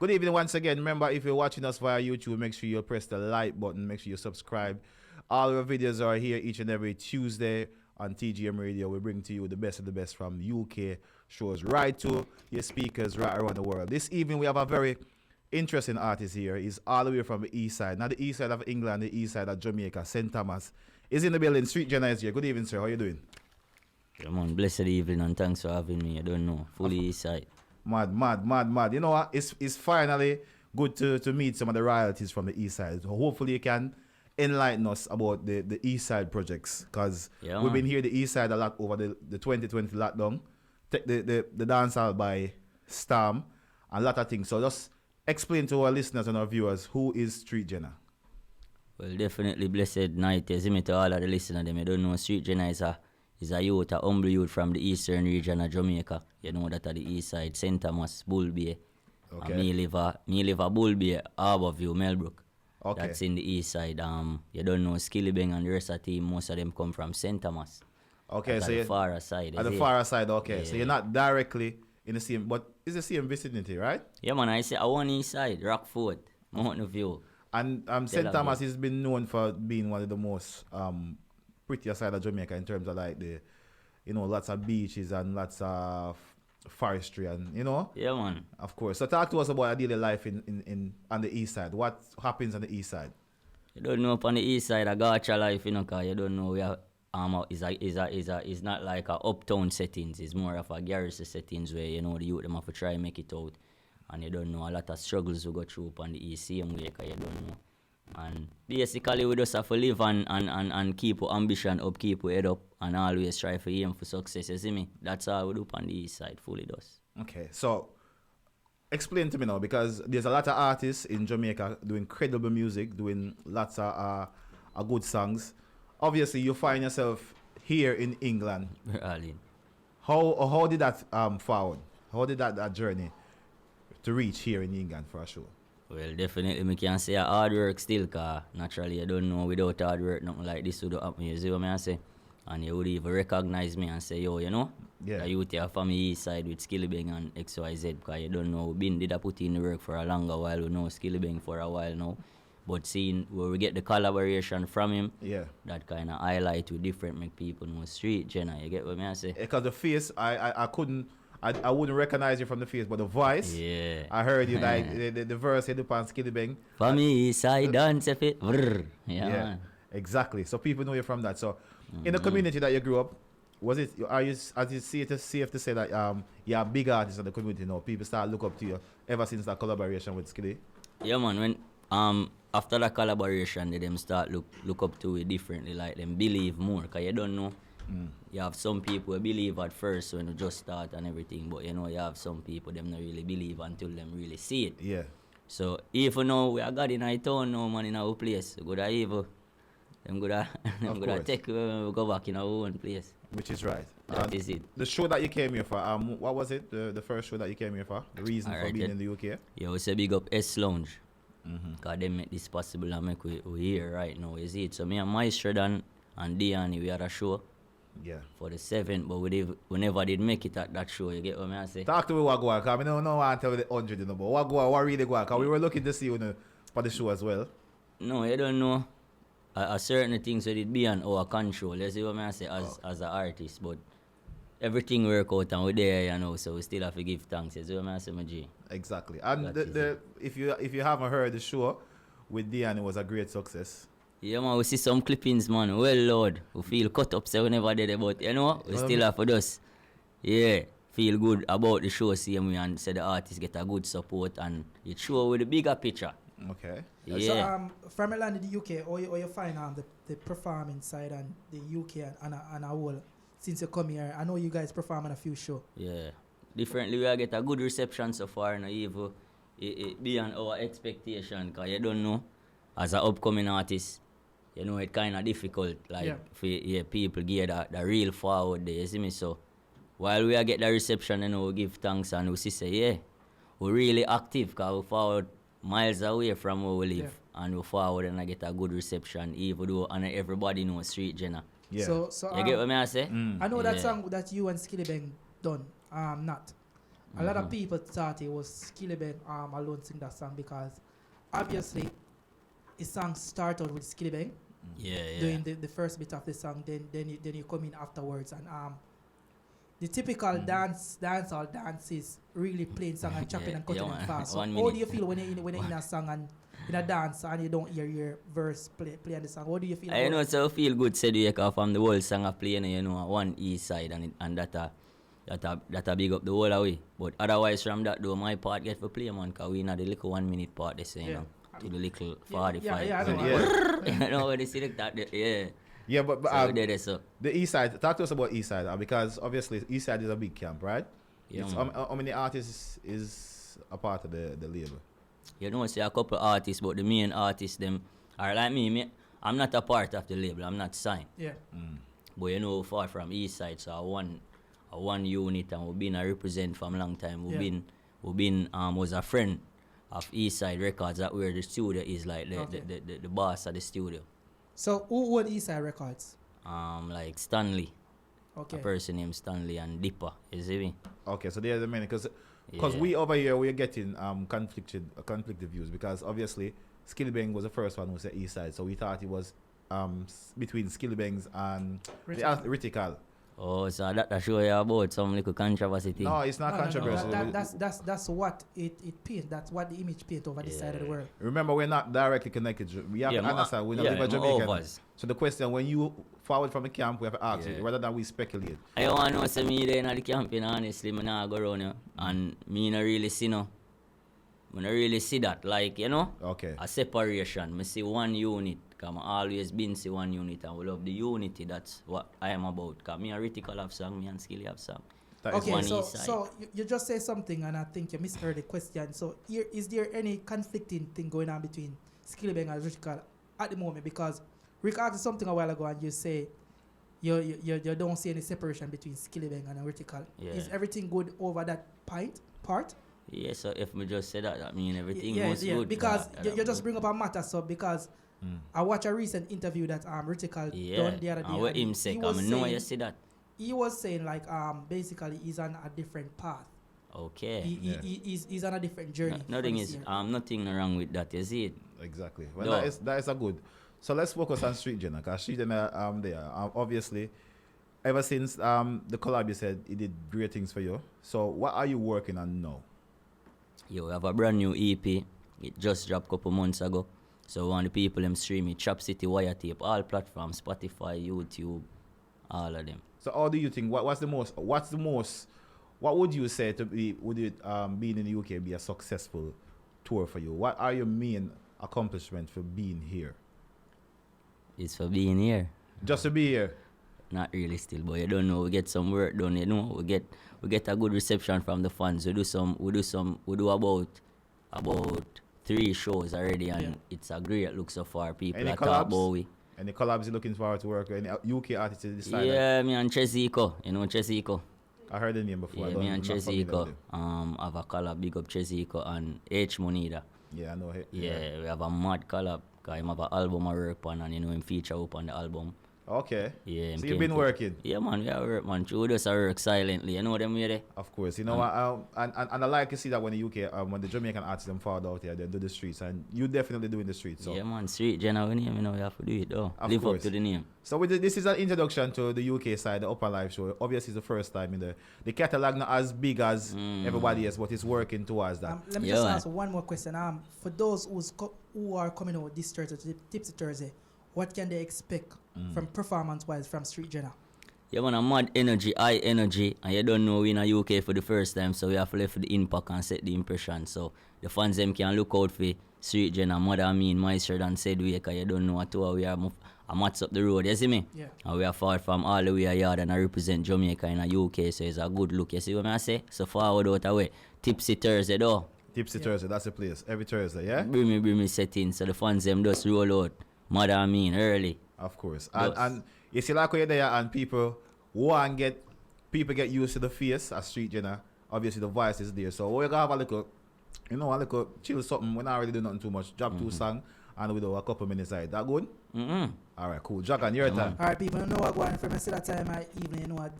Good evening once again. Remember, if you're watching us via YouTube, make sure you press the like button. Make sure you subscribe. All our videos are here each and every Tuesday on TGM Radio. We bring to you the best of the best from UK shows right to your speakers right around the world. This evening, we have a very interesting artist here. He's all the way from the east side. Not the east side of England, the east side of Jamaica. St. Thomas is in the building. Street Gena is here. Good evening, sir. How are you doing? Yeah, man. Blessed evening and thanks for having me. I don't know. Fully east side. Mad. You know what? It's finally good to meet some of the royalties from the east side. So hopefully you can enlighten us about the east side projects, because we've been here the east side a lot over the 2020 lockdown. Take the dancehall by storm and a lot of things. So just explain to our listeners and our viewers, who is Street Gena? Well, definitely blessed night. You see me to all of the listeners, them. You don't know Street Gena is a youth, a humble youth from the eastern region of Jamaica. You know that at the east side, St. Thomas, Bull Bay. Okay. And me live a Bull Bay, Harbourview, Melbrook. Okay. That's in the east side. You don't know Skilibeng and the rest of the team. Most of them come from St. Thomas. Okay, that's so at the far side. At the far side, okay. Yeah. So you're not directly in the same, but it's the same vicinity, right? Yeah, man. I say I want east side, Rockford, Mountain View. And St. Thomas has been known for being one of the most prettier side of Jamaica in terms of like lots of beaches and lots of forestry and Yeah, man. Of course. So talk to us about a daily life in on the east side. What happens on the east side? You don't know on the east side a gacha life, cause you don't know we are is not like a uptown settings. It's more of a garrison settings where the youth them have to try and make it out, and you don't know a lot of struggles we go through on the east same way, cause you don't know. And basically we just have to live and keep our ambition up, keep our head up, and always try for aim for success, you see me? That's all we do on the east side, fully does. Okay, so explain to me now, because there's a lot of artists in Jamaica doing incredible music, doing lots of good songs. Obviously, you find yourself here in England. We're all in. How did that forward? How did that journey to reach here in England for a show? Well, definitely, I can say hard work still, because naturally, I don't know without hard work, nothing like this would happen. You see what I say? And you would even recognize me and say, yo, yeah, you would have from the east side with Skilibeng and XYZ, because you don't know, did I put in the work for a longer while, we know Skilibeng for a while now. But seeing where we get the collaboration from him, yeah, that kind of highlight with different make people know Street Gena, you get what I say? Because the face, I wouldn't recognize you from the face, but the voice, yeah, I heard you like the verse you do on Skilibeng. For me, side dance, if it, yeah, man. Exactly. So people know you from that. So in the community that you grew up, are you safe to say that you're a big artist in the community now? People start look up to you ever since that collaboration with Skilly? Yeah, man. When after that collaboration, they them start look up to it differently, like them believe more, cause you don't know. You have some people who believe at first when you just start and everything, but you have some people them not really believe until them really see it. Yeah. So if you know we are God in our town now, man, in our place, good or evil, them good take we go back in our own place. Which is right. That is it. The show that you came here for, what was it? The first show that you came here for? The reason for being in the UK? Yeah, we say big up S Lounge. Because they make this possible and make we here right now, you see it. So me and Maestro and Diani, we had a show. Yeah. For the 7th, but we never did make it at that show, you get what I say? Talk to me what go on, because I don't want to tell you the 100, but what go on, what really go on? Because we were looking to see you for the show as well. No, you don't know. A certain things that it beyond our control, you see what I say, as an artist, but everything work out and we're there, so we still have to give thanks, you see what I say, my G? Exactly. And if you haven't heard the show with Diane, it was a great success. Yeah, man, we see some clippings, man. Well, Lord, we feel cut up, so we never did it, but we still have for us. Yeah, feel good about the show, same way, and say the artists get a good support, and it show with a bigger picture. Okay. Yeah. So, from Ireland in the UK, or you find the performing side and the UK and a whole, since you come here, I know you guys perform on a few shows. Yeah. Differently, we get a good reception so far, and even it beyond our expectation, because you don't know, as an upcoming artist, it kind of difficult, like, for people get the real forward there, you see me? So, while we get the reception, we give thanks and we say, we're really active, because we forward miles away from where we live, and we forward and I get a good reception, even though everybody knows Street Gena. Yeah. So you get what I say? I know that song that you and Skilibeng done, not. a lot of people thought it was Skilibeng alone sing that song because obviously the song started with Skilibeng doing the first bit of the song, then you come in afterwards, and the typical dance is really playing song and chopping and cutting and fast. So how do you feel when you're in a song and in a dance and you don't hear your verse play on the song? What do you feel? I know, so feel good said you from the whole song of playing, one east side and that big up the whole away. But otherwise from that though, my part get for play, man, because we in the little 1 minute part they say, to the little 45. Yeah, You know, when they select that, Yeah, but so the east side, talk to us about east side, because obviously east side is a big camp, right? Yeah, how many artists is a part of the label? You know, say a couple artists, but the main artists, them are like me. I'm not a part of the label, I'm not signed. Yeah. But you know, far from east side, so I one unit, and we've been a represent from a long time. We've been was a friend of East Side Records, that where the studio is, like the boss of the studio. So who own East Side Records? Like Stanley. Okay. A person named Stanley and Dipper, you see me? Okay, so there's the many, because we over here we're getting conflicted views, because obviously Skilibeng was the first one who said East Side, so we thought it was between Skilibengs and Rytical. Oh, so that show you about some little controversy thing. No, it's not controversial. No. That's what it paints. That's what the image paint over this side of the world. Remember, we're not directly connected. We have to understand. We don't live in Jamaica. So the question, when you forward from the camp, we have to ask you, rather than we speculate. I don't want to know, say me there in the camp, honestly, I not go around here, and me not really see, I don't really see that, like, a separation. I see one unit. Because I always been see one unit, and we love the unity. That's what I am about. Because me and Rytical have song, me and Skilly have song. Okay, so you just say something, and I think you misheard the question. So is there any conflicting thing going on between Skilibeng and Rytical at the moment? Because Rick asked something a while ago, and you say you don't see any separation between Skilibeng and Rytical. Yeah. Is everything good over that part? Yeah, so if we just say that means everything was good. Because you just bring up a matter, so because I watched a recent interview that Rytical done the other day. What him say? I know you see that. He was saying like basically he's on a different path. Okay. He's on a different journey. Nothing is nothing wrong with that. You see it? Exactly. Well, that is a good. So let's focus on Street Gena, because Street Gena there obviously ever since the collab, you said he did great things for you. So what are you working on now? We have a brand new EP. It just dropped a couple months ago. So one of the people them stream it, Chop City, Wire Tape, all platforms, Spotify, YouTube, all of them. So how do you think, what would you say would it being in the UK be a successful tour for you? What are your main accomplishments for being here? It's for being here. Just to be here? Not really still, but you don't know, we get some work done, we get a good reception from the fans. We do about 3 shows already, and it's a great look so far. People are talking about we. Any collabs you looking forward to work with? Any UK artists you decide? Yeah, me and Chesico. You know Chesico? I heard the name before. Yeah, me and Chesico have a collab, big up Chesico and H Monida. Yeah, I know it. Yeah, we have a mad collab, because him have an album I work on, and him feature up on the album. Okay. Yeah. So you've been working? Yeah, man, we are work, man. We just work silently. You know them way there? Of course. You know what? And I like to see that when the UK, when the Jamaican artists them fall out here, they do the streets, and you definitely doing the streets. So. Yeah, man. Street Gena, we have to do it though. Live course. up to the name. So this is an introduction to the UK side, the Upnlive show. Obviously, it's the first time in the catalog not as big as everybody else, but it's working towards that. Let me just ask one more question. For those who are coming out this Thursday, Tipsy Thursday, what can they expect from performance-wise from Street Gena? Yeah, man, a mad energy, high energy, and you don't know we in the UK for the first time, so we have to left the impact and set the impression. So the fans them can look out for Street Gena, Mother Me, Maestro, and said we, because you don't know what we are a match up the road, you see me? Yeah. And we are far from all the way a yard, and I represent Jamaica in the UK, so it's a good look. You see what I say? So forward out away. Tipsy Thursday though. Tipsy Thursday, that's the place. Every Thursday, yeah? Bring me set in, so the fans them just roll out. Mother Me early. Of course. And you see like when you're there and people get used to the face as Street Gena, obviously the voice is there. So we're gonna have a little chill something. We're not really doing nothing too much. Drop 2 songs and we do a couple minutes side. That good? Mm-hmm. Alright, cool. Jack, and your time. Alright, people, you know what going on for me. See that time I evening,